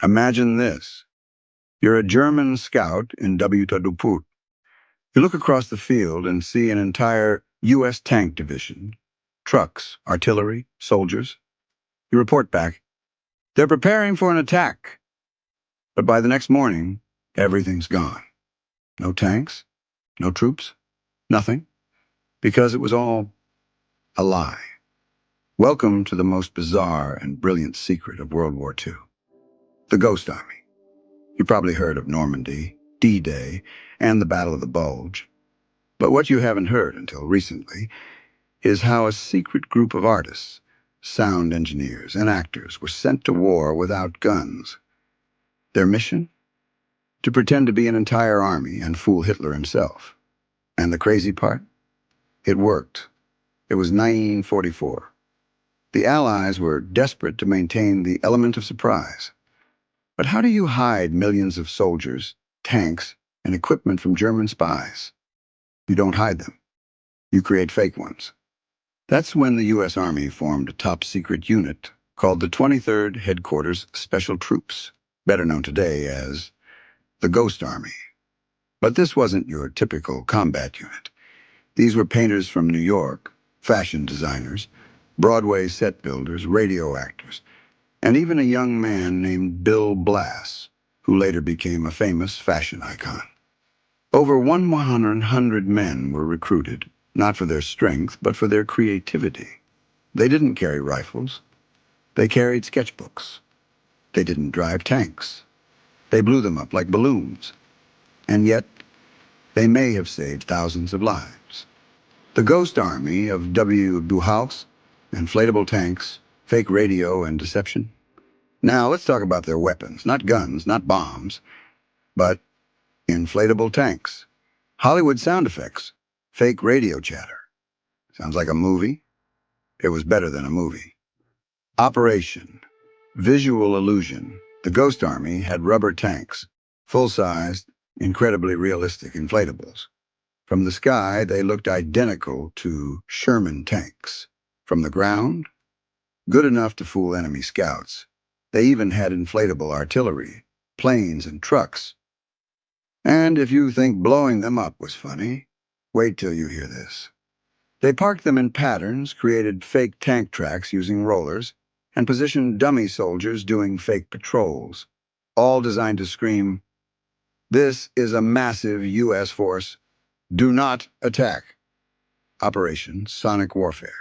Imagine this. You're a German scout in WW2. You look across the field and see an entire U.S. tank division, trucks, artillery, soldiers. You report back. They're preparing for an attack. But by the next morning, everything's gone. No tanks, no troops, nothing. Because it was all a lie. Welcome to the most bizarre and brilliant secret of World War II. The Ghost Army. You probably heard of Normandy, D-Day, and the Battle of the Bulge. But what you haven't heard until recently is how a secret group of artists, sound engineers, and actors were sent to war without guns. Their mission? To pretend to be an entire army and fool Hitler himself. And the crazy part? It worked. It was 1944. The Allies were desperate to maintain the element of surprise. But how do you hide millions of soldiers, tanks, and equipment from German spies? You don't hide them. You create fake ones. That's when the U.S. Army formed a top-secret unit called the 23rd Headquarters Special Troops, better known today as the Ghost Army. But this wasn't your typical combat unit. These were painters from New York, fashion designers, Broadway set builders, radio actors, and even a young man named Bill Blass, who later became a famous fashion icon. Over 100 men were recruited, not for their strength, but for their creativity. They didn't carry rifles. They carried sketchbooks. They didn't drive tanks. They blew them up like balloons. And yet, they may have saved thousands of lives. The Ghost Army of WWII, inflatable tanks, fake radio, and deception. Now, let's talk about their weapons. Not guns, not bombs, but inflatable tanks. Hollywood sound effects. Fake radio chatter. Sounds like a movie? It was better than a movie. Operation. Visual illusion. The Ghost Army had rubber tanks, full-sized, incredibly realistic inflatables. From the sky, they looked identical to Sherman tanks. From the ground, good enough to fool enemy scouts. They even had inflatable artillery, planes and trucks. And if you think blowing them up was funny, wait till you hear this. They parked them in patterns, created fake tank tracks using rollers, and positioned dummy soldiers doing fake patrols, all designed to scream, "This is a massive U.S. force. Do not attack." Operation Sonic Warfare.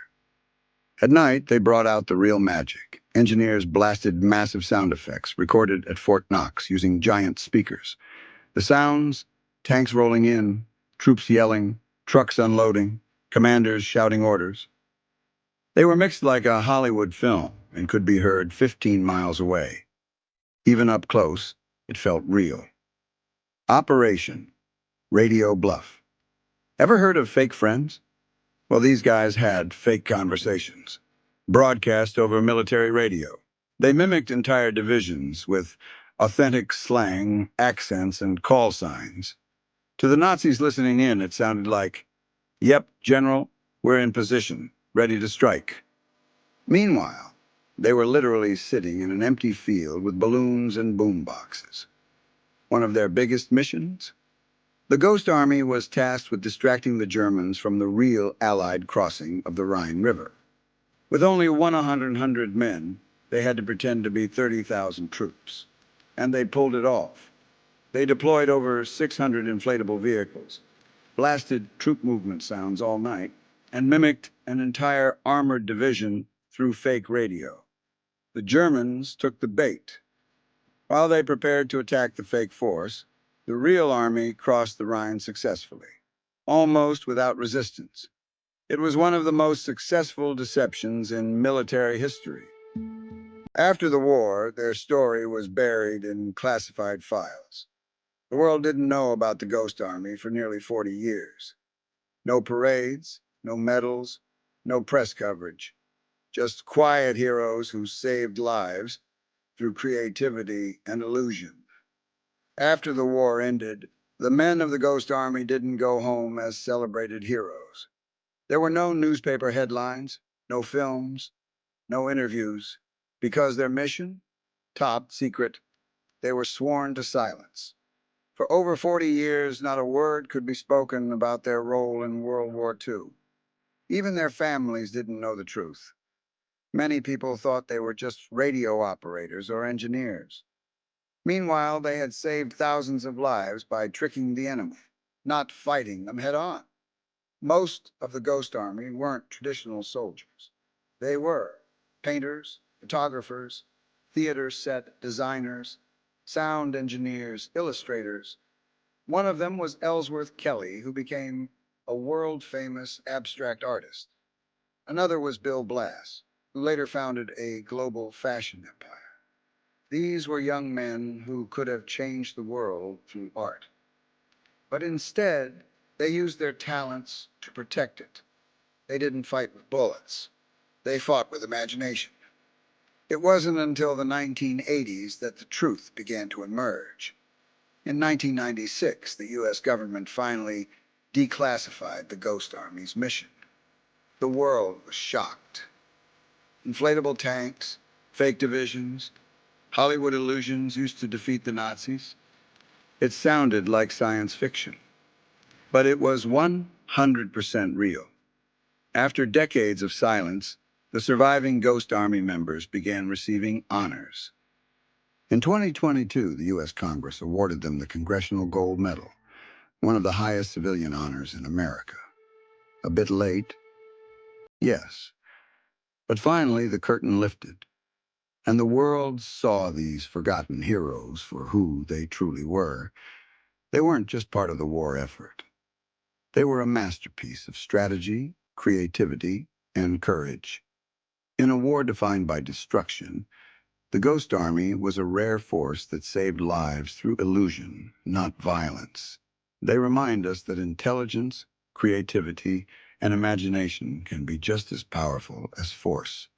At night, they brought out the real magic. Engineers blasted massive sound effects recorded at Fort Knox using giant speakers. The sounds, tanks rolling in, troops yelling, trucks unloading, commanders shouting orders. They were mixed like a Hollywood film and could be heard 15 miles away. Even up close, it felt real. Operation Radio Bluff. Ever heard of fake friends? Well, these guys had fake conversations, broadcast over military radio. They mimicked entire divisions with authentic slang, accents, and call signs. To the Nazis listening in, it sounded like, "Yep, General, we're in position, ready to strike." Meanwhile, they were literally sitting in an empty field with balloons and boom boxes. One of their biggest missions? The Ghost Army was tasked with distracting the Germans from the real Allied crossing of the Rhine River. With only 100 men, they had to pretend to be 30,000 troops. And they pulled it off. They deployed over 600 inflatable vehicles, blasted troop movement sounds all night, and mimicked an entire armored division through fake radio. The Germans took the bait. While they prepared to attack the fake force, the real army crossed the Rhine successfully, almost without resistance. It was one of the most successful deceptions in military history. After the war, their story was buried in classified files. The world didn't know about the Ghost Army for nearly 40 years. No parades, no medals, no press coverage. Just quiet heroes who saved lives through creativity and illusion. After the war ended, the men of the Ghost Army didn't go home as celebrated heroes. There were no newspaper headlines, no films, no interviews, because their mission? Top secret. they were sworn to silence. For over 40 years, not a word could be spoken about their role in World War II. Even their families didn't know the truth. Many people thought they were just radio operators or engineers. Meanwhile, they had saved thousands of lives by tricking the enemy, not fighting them head on. Most of the Ghost Army weren't traditional soldiers. They were painters, photographers, theater set designers, sound engineers, illustrators. One of them was Ellsworth Kelly, who became a world-famous abstract artist. Another was Bill Blass, who later founded a global fashion empire. These were young men who could have changed the world through art. But instead, they used their talents to protect it. They didn't fight with bullets. They fought with imagination. It wasn't until the 1980s that the truth began to emerge. In 1996, the U.S. government finally declassified the Ghost Army's mission. The world was shocked. Inflatable tanks, fake divisions, Hollywood illusions used to defeat the Nazis. It sounded like science fiction, but it was 100% real. After decades of silence, the surviving Ghost Army members began receiving honors. In 2022, the U.S. Congress awarded them the Congressional Gold Medal, one of the highest civilian honors in America. A bit late, yes, but finally the curtain lifted, and the world saw these forgotten heroes for who they truly were. They weren't just part of the war effort. They were a masterpiece of strategy, creativity, and courage. In a war defined by destruction, the Ghost Army was a rare force that saved lives through illusion, not violence. They remind us that intelligence, creativity, and imagination can be just as powerful as force.